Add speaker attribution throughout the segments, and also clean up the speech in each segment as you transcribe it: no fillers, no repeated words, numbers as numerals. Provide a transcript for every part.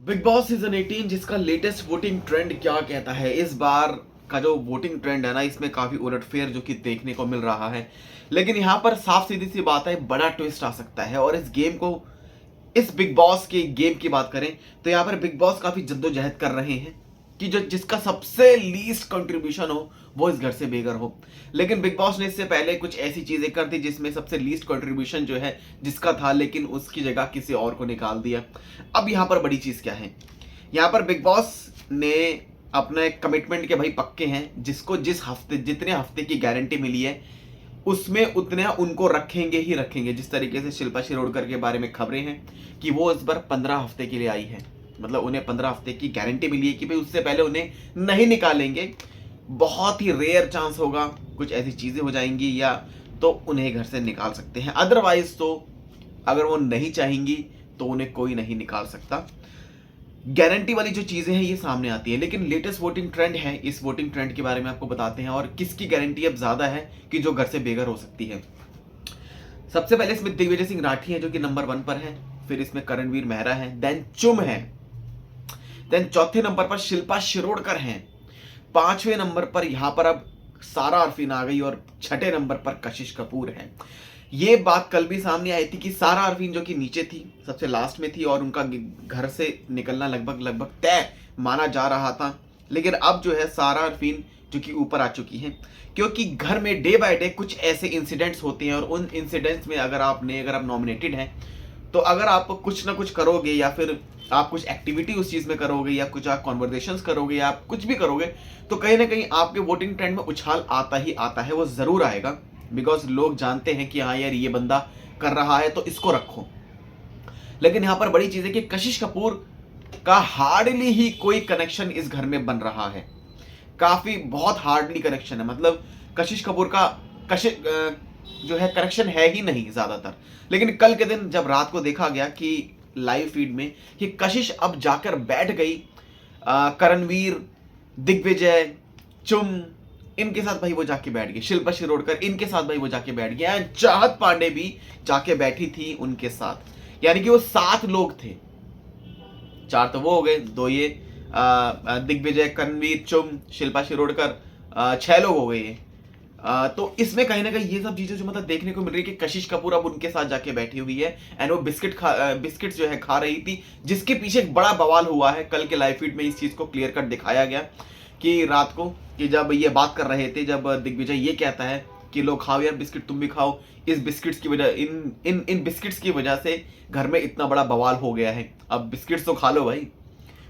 Speaker 1: Big boss season 18 जिसका latest voting trend क्या कहता है। इस बार का जो वोटिंग ट्रेंड है ना, इसमें काफी उलटफेर जो कि देखने को मिल रहा है। लेकिन यहाँ पर साफ सीधी सी बात है, बड़ा ट्विस्ट आ सकता है। और इस गेम को, इस बिग बॉस के गेम की बात करें तो यहाँ पर बिग बॉस काफी जद्दोजहद कर रहे हैं कि जो जिसका सबसे लीस्ट कंट्रीब्यूशन हो वो इस घर से बेघर हो। लेकिन बिग बॉस ने इससे पहले कुछ ऐसी चीजें कर दी जिसमें सबसे लीस्ट कंट्रीब्यूशन जो है जिसका था, लेकिन उसकी जगह किसी और को निकाल दिया। अब यहाँ पर बड़ी चीज क्या है, यहाँ पर बिग बॉस ने अपने कमिटमेंट के भाई पक्के हैं, जिसको जिस हफ्ते जितने हफ्ते की गारंटी मिली है उसमें उतने उनको रखेंगे ही रखेंगे। जिस तरीके से शिल्पा शिरोडकर के बारे में खबरें हैं कि वो इस बार 15 हफ्ते के लिए आई है, मतलब उन्हें 15 हफ्ते की गारंटी मिली है कि भाई उससे पहले उन्हें नहीं निकालेंगे। बहुत ही रेयर चांस होगा, कुछ ऐसी चीजें हो जाएंगी या तो उन्हें घर से निकाल सकते हैं। अदरवाइज तो अगर वो नहीं चाहेंगी तो उन्हें कोई नहीं निकाल सकता। गारंटी वाली जो चीजें हैं ये सामने आती है। लेकिन लेटेस्ट वोटिंग ट्रेंड है, इस वोटिंग ट्रेंड के बारे में आपको बताते हैं और किसकी गारंटी अब ज्यादा है कि जो घर से बेघर हो सकती है। सबसे पहले इसमें दिग्विजय सिंह राठी है जो कि नंबर 1 पर है, फिर इसमें करणवीर मेहरा है, देन चुम है, देन चौथे नंबर पर शिल्पा शिरोडकर है, पांचवें नंबर पर यहां पर अब सारा अरफीन आ गई और छठे नंबर पर कशिश कपूर है। ये बात कल भी सामने आई थी कि सारा अरफीन जो कि नीचे थी, सबसे लास्ट में थी और उनका घर से निकलना लगभग लगभग तय माना जा रहा था। लेकिन अब जो है सारा अरफीन जो कि ऊपर आ चुकी हैं, क्योंकि घर में डे बाय डे कुछ ऐसे इंसिडेंट्स होते हैं और उन इंसिडेंट्स में अगर आप नॉमिनेटेड हैं तो अगर आप कुछ ना कुछ करोगे या फिर आप कुछ एक्टिविटी उस चीज में करोगे या कुछ आप कॉन्वर्जेशंस करोगे या आप कुछ भी करोगे तो कहीं ना कहीं आपके वोटिंग ट्रेंड में उछाल आता ही आता है, वो जरूर आएगा। बिकॉज लोग जानते हैं कि हाँ यार ये बंदा कर रहा है तो इसको रखो। लेकिन यहां पर बड़ी चीज है कि कशिश कपूर का हार्डली ही कोई कनेक्शन इस घर में बन रहा है, काफी बहुत हार्डली कनेक्शन है। मतलब कशिश कपूर का कशिश जो है कनेक्शन है ही नहीं ज्यादातर। लेकिन कल के दिन जब रात को देखा गया कि लाइव फीड में कि कशिश अब जाकर बैठ गई करणवीर, दिग्विजय, चुम, इनके साथ भाई वो जाके बैठ गई, शिल्पा शिरोडकर इनके साथ भाई वो जाके बैठ गया, चाहत पांडे भी जाके बैठी थी उनके साथ। यानी कि वो 7 लोग थे, 4 तो वो हो गए, 2 ये दिग्विजय, करणवीर, चुम, शिल्पा शिरोडकर, 6 लोग हो गए। तो इसमें कहीं ना कहीं ये सब चीजें जो मतलब देखने को मिल रही है कि कशिश कपूर अब उनके साथ जाके बैठी हुई है एंड वो बिस्किट जो है खा रही थी, जिसके पीछे एक बड़ा बवाल हुआ है। कल के लाइव फीड में इस चीज को क्लियर कट दिखाया गया कि रात को कि जब ये बात कर रहे थे, जब दिग्विजय ये कहता है कि लो खाओ यार बिस्किट, तुम भी खाओ, इस बिस्किट्स की वजह इन इन इन बिस्किट्स की वजह से घर में इतना बड़ा बवाल हो गया है, अब बिस्किट्स तो खा लो भाई।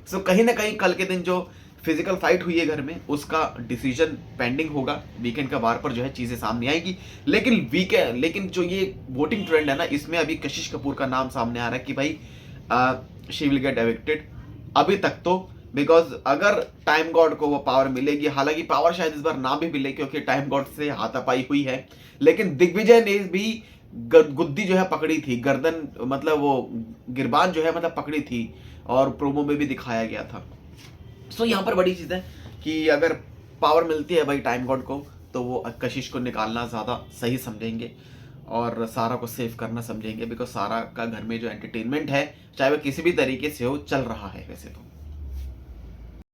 Speaker 1: सो कहीं ना कहीं कल के दिन जो फिजिकल फाइट हुई है घर में उसका डिसीजन पेंडिंग होगा, वीकेंड का वार पर जो है चीजें सामने आएगी। लेकिन जो ये वोटिंग ट्रेंड है ना, इसमें अभी कशिश कपूर का नाम सामने आ रहा है कि भाई शी विल गेट एविक्टेड अभी तक तो। बिकॉज अगर टाइम गॉड को वो पावर मिलेगी, हालांकि पावर शायद इस बार ना भी मिले क्योंकि टाइम गॉड से हाथापाई हुई है, लेकिन दिग्विजय ने भी गुद्दी जो है पकड़ी थी, गर्दन मतलब वो गिरबान जो है मतलब पकड़ी थी और प्रोमो में भी दिखाया गया था। सो यहाँ पर बड़ी चीज है कि अगर पावर मिलती है भाई टाइम गॉड को तो वो कशिश को निकालना ज्यादा सही समझेंगे और सारा को सेव करना समझेंगे। बिकॉज सारा का घर में जो एंटरटेनमेंट है चाहे वह किसी भी तरीके से हो चल रहा है वैसे तो।